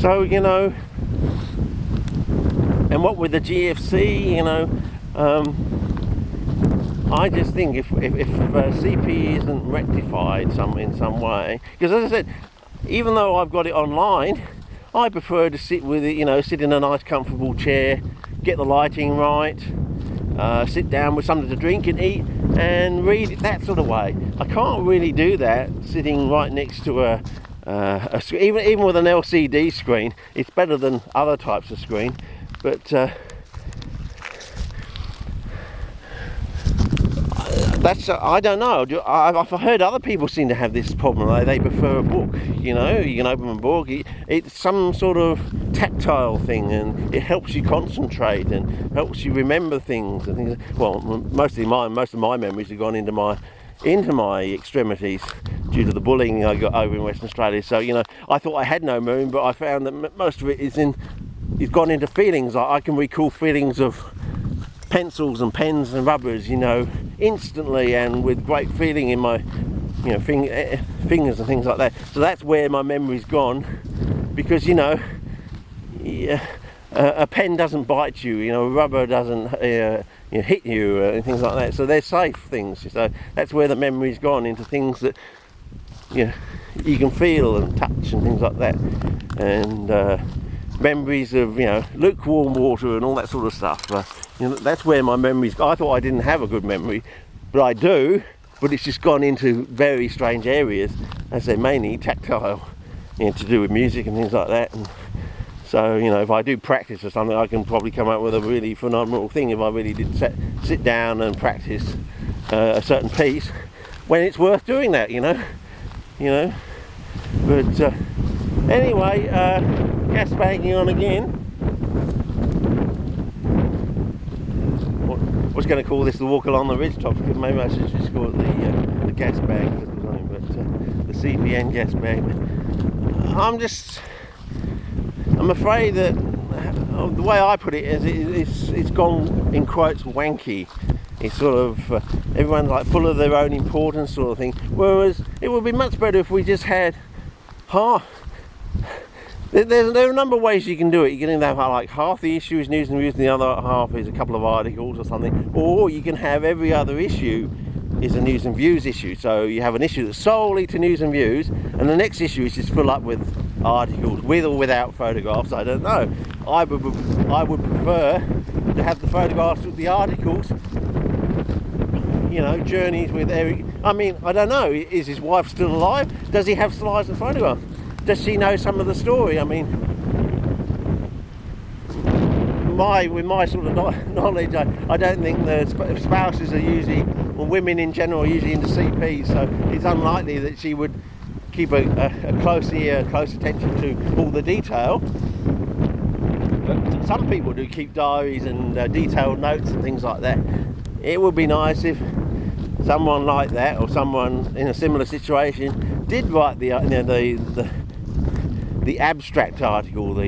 So, you know, and what with the GFC, you know, I just think if CP isn't rectified in some way, because as I said, even though I've got it online, I prefer to sit with it, you know, sit in a nice comfortable chair, get the lighting right, sit down with something to drink and eat and read it that sort of way. I can't really do that sitting right next to a even with an LCD screen. It's better than other types of screen, but that's I don't know. I've heard other people seem to have this problem. They prefer a book. You know, you can open a book. It's some sort of tactile thing, and it helps you concentrate and helps you remember things and things. Well, most of my memories have gone into my extremities due to the bullying I got over in Western Australia. So, you know, I thought I had no memory, but I found that most of it is gone into feelings. I can recall feelings of pencils and pens and rubbers, you know, instantly and with great feeling in my, you know, fingers and things like that. So that's where my memory's gone, because, you know, a pen doesn't bite you, you know, a rubber doesn't hit you and things like that. So they're safe things. So that's where the memory's gone, into things that, you know, you can feel and touch and things like that. And memories of, you know, lukewarm water and all that sort of stuff. You know, that's where my memories. I thought I didn't have a good memory, but I do. But it's just gone into very strange areas, as they're mainly tactile, you know, to do with music and things like that. And so, you know, if I do practice or something, I can probably come up with a really phenomenal thing if I really did sit down and practice a certain piece, when it's worth doing that, you know. But anyway, gas bagging on again. I was going to call this the walk along the ridgetops, because maybe I should just call it the gas bag, but the CPN gas bag. I'm afraid that the way I put it is it's gone, in quotes, wanky. It's sort of everyone's like full of their own importance sort of thing, whereas it would be much better if we just had there are a number of ways you can do it. You can either have like half the issue is news and views and the other half is a couple of articles or something, or you can have every other issue is a news and views issue. So you have an issue that's solely to news and views, and the next issue is just full up with articles, with or without photographs. I don't know. I would prefer to have the photographs with the articles. You know, journeys with Eric. I mean, I don't know. Is his wife still alive? Does he have slides and photographs? Does she know some of the story? I mean, with my sort of knowledge, I don't think the spouses are usually, or women in general, are usually into CP, so it's unlikely that she would keep a close ear, close attention to all the detail. But some people do keep diaries and detailed notes and things like that. It would be nice if someone like that, or someone in a similar situation, did write the abstract article,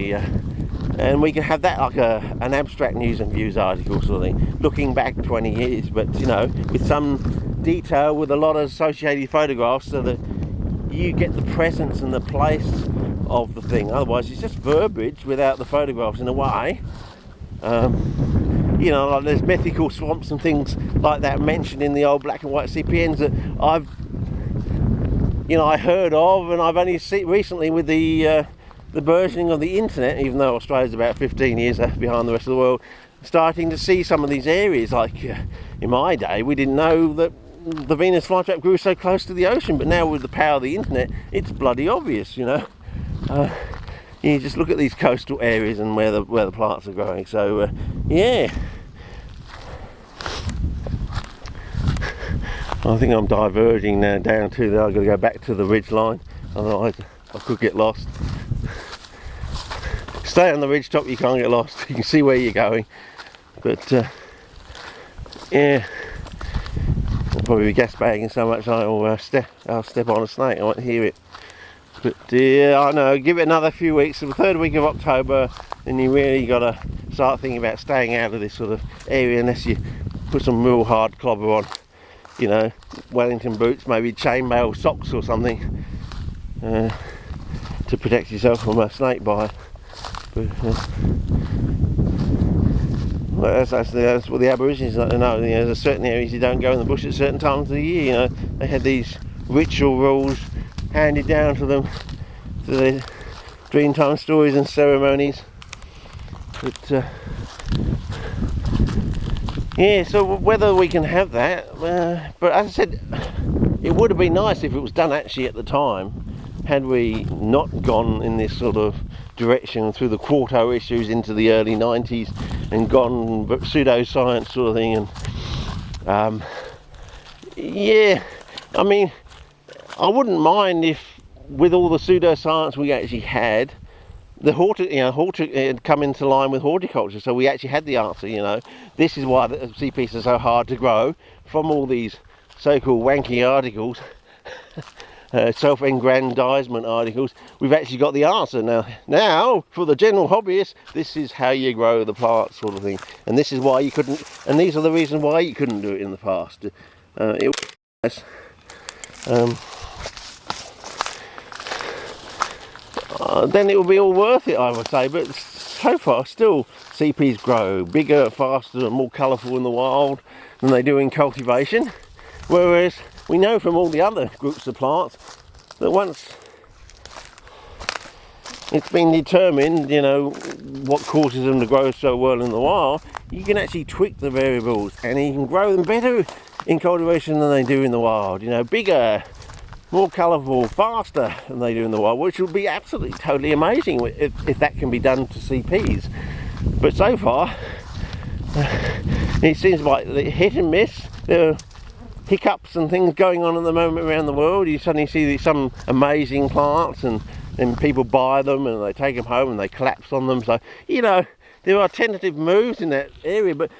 and we could have that like an abstract news and views article sort of thing, looking back 20 years, but, you know, with some detail, with a lot of associated photographs, so that you get the presence and the place of the thing. Otherwise it's just verbiage without the photographs, in a way. You know, like there's mythical swamps and things like that mentioned in the old black and white CPNs that I heard of, and I've only seen recently with the burgeoning of the internet, even though Australia's about 15 years behind the rest of the world, starting to see some of these areas. Like in my day, we didn't know that the Venus flytrap grew so close to the ocean, but now with the power of the internet, it's bloody obvious, you know. You just look at these coastal areas and where the plants are growing. So yeah, I think I'm diverging now down to there. I've got to go back to the ridge line, otherwise I could get lost. Stay on the ridge top, you can't get lost. You can see where you're going. But yeah, I'll probably be gas bagging so much I'll step on a snake. I won't hear it. But I know, give it another few weeks. The third week of October, then you really got to start thinking about staying out of this sort of area, unless you put some real hard clobber on, you know, Wellington boots, maybe chainmail socks or something, to to protect yourself from a snake bite. But well, that's what the Aborigines know. You know, there's certain areas you don't go in the bush at certain times of the year. You know, they had these ritual rules handed down to them through their Dreamtime stories and ceremonies. But yeah, so whether we can have that, but as I said, it would have been nice if it was done actually at the time, had we not gone in this sort of direction through the quarto issues into the early 90s and gone pseudoscience sort of thing. And yeah, I mean, I wouldn't mind if with all the pseudoscience we actually had, the had come into line with horticulture, so we actually had the answer. You know, this is why the sea peas are so hard to grow, from all these so-called wanky articles, self-aggrandizement articles. We've actually got the answer now for the general hobbyist. This is how you grow the plants, sort of thing, and this is why you couldn't, and these are the reasons why you couldn't do it in the past. Then it will be all worth it, I would say. But so far, still, sea peas grow bigger, faster, and more colourful in the wild than they do in cultivation. Whereas we know from all the other groups of plants that once it's been determined, you know, what causes them to grow so well in the wild, you can actually tweak the variables and you can grow them better in cultivation than they do in the wild. You know, bigger, more colourful, faster than they do in the wild, which would be absolutely totally amazing if that can be done to sea peas. But so far, it seems like hit and miss. There are hiccups and things going on at the moment around the world. You suddenly see some amazing plants and people buy them and they take them home and they collapse on them. So, you know, there are tentative moves in that area, but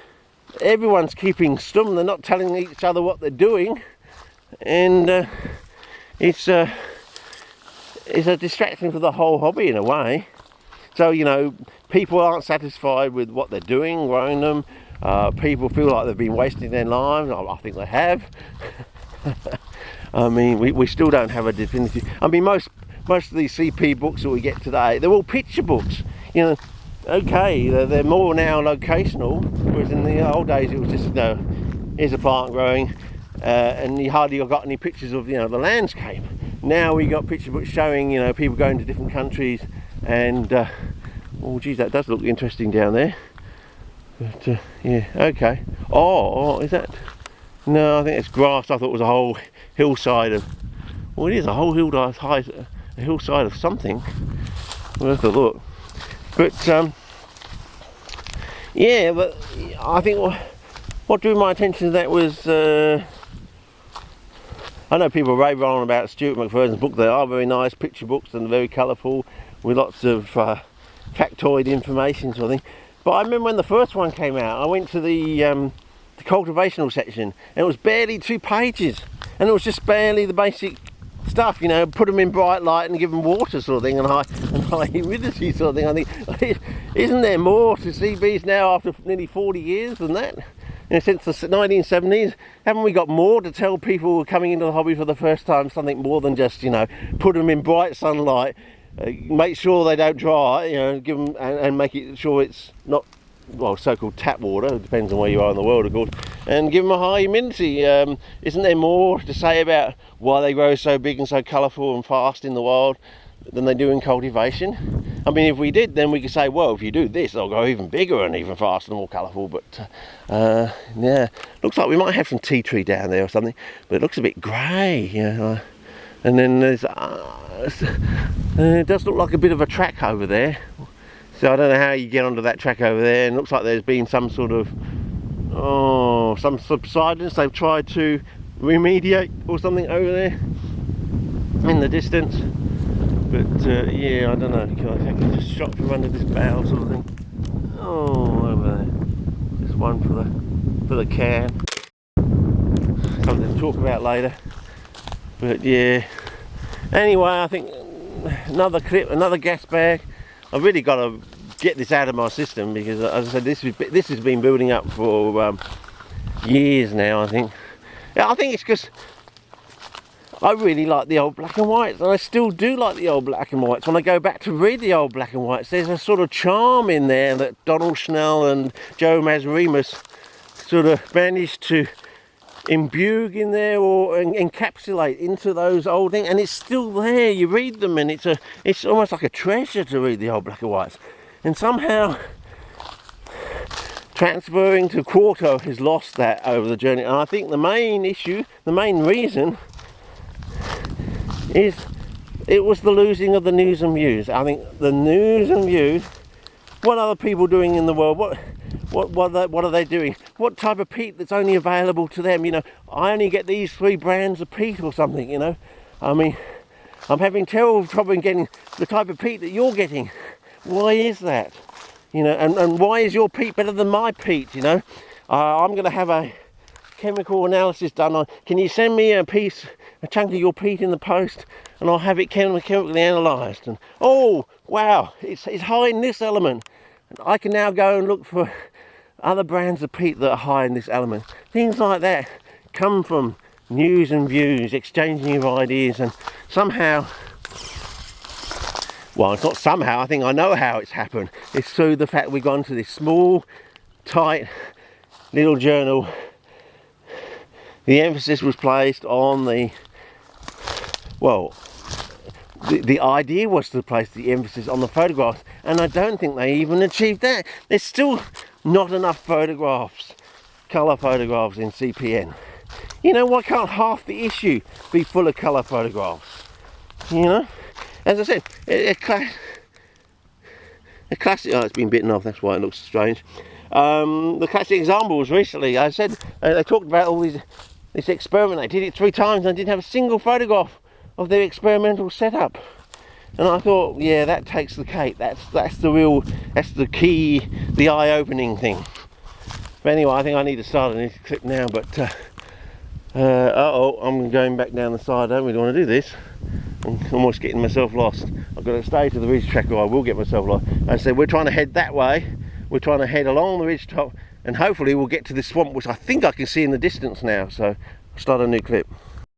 everyone's keeping stum. They're not telling each other what they're doing, and it's a distraction for the whole hobby in a way. So, you know, people aren't satisfied with what they're doing, growing them. People feel like they've been wasting their lives. I think they have. I mean, we still don't have a definitive. I mean, most of these CP books that we get today, they're all picture books. You know, okay, they're more now locational, whereas in the old days it was just, you know, here's a plant growing. And you hardly got any pictures of, you know, the landscape. Now we got picture books showing, you know, people going to different countries, and oh geez, that does look interesting down there. But yeah, okay. Oh, is that? No, I think it's grass. I thought it was a whole hillside of. Well, it is a whole hillside of something. We'll have to look. But yeah, but I think what drew my attention to that was. I know people rave on about Stuart McPherson's book. They are very nice picture books and very colourful with lots of factoid information sort of thing. But I remember when the first one came out, I went to the cultivational section and it was barely 2 pages, and it was just barely the basic stuff, you know, put them in bright light and give them water sort of thing, and high humidity sort of thing. I think, isn't there more to sea bees now after nearly 40 years than that? You know, since the 1970s, haven't we got more to tell people who are coming into the hobby for the first time, something more than just, you know, put them in bright sunlight, make sure they don't dry, you know, give them and make it sure it's not, well, so-called tap water, it depends on where you are in the world, of course, and give them a high humidity. Isn't there more to say about why they grow so big and so colourful and fast in the wild than they do in cultivation? I mean, if we did, then we could say, well, if you do this, they'll grow even bigger and even faster and more colourful. But yeah, looks like we might have some tea tree down there or something, but it looks a bit grey, you know. And then there's it does look like a bit of a track over there. So I don't know how you get onto that track over there, and it looks like there's been some sort of some subsidence. They've tried to remediate or something over there in the distance. But yeah, I don't know. Can I take a shot from under this bough sort of thing? Oh, over there. There's one for the can. Something to talk about later. But yeah. Anyway, I think another clip, another gas bag. I've really got to get this out of my system because, as I said, this has been building up for years now. I think. Yeah, I think it's because I really like the old black and whites, and I still do like the old black and whites. When I go back to read the old black and whites, there's a sort of charm in there that Donald Schnell and Joe Masarimas sort of managed to imbue in there or encapsulate into those old things, and it's still there. You read them and it's almost like a treasure to read the old black and whites. And somehow transferring to quarto has lost that over the journey, and I think the main issue, the main reason is it was the losing of the news and views. I think the news and views, what are the people doing in the world? What are they doing? What type of peat that's only available to them? You know, I only get these 3 brands of peat or something, you know. I mean, I'm having terrible trouble in getting the type of peat that you're getting. Why is that? You know, and why is your peat better than my peat, you know? I'm going to have a chemical analysis done on, can you send me a chunk of your peat in the post, and I'll have it chemically analysed. And oh wow, it's high in this element. And I can now go and look for other brands of peat that are high in this element. Things like that come from news and views, exchanging of ideas, and somehow, well, it's not somehow, I think I know how it's happened. It's through the fact we've gone to this small, tight little journal. The emphasis was placed on the, well, the idea was to place the emphasis on the photographs, and I don't think they even achieved that. There's still not enough photographs, colour photographs in CPN. You know, why can't half the issue be full of colour photographs? You know, as I said, a classic, oh, it's been bitten off, that's why it looks strange. The classic example was recently, I said, they talked about all this experiment. They did it 3 times and didn't have a single photograph of their experimental setup. And I thought, yeah, that takes the cake. That's the key, the eye-opening thing. But anyway, I think I need to start a new clip now. But I'm going back down the side. I don't really want to do this. I'm almost getting myself lost. I've got to stay to the ridge track or I will get myself lost. I said we're trying to head that way. We're trying to head along the ridge top, and hopefully we'll get to this swamp, which I think I can see in the distance now. So I'll start a new clip.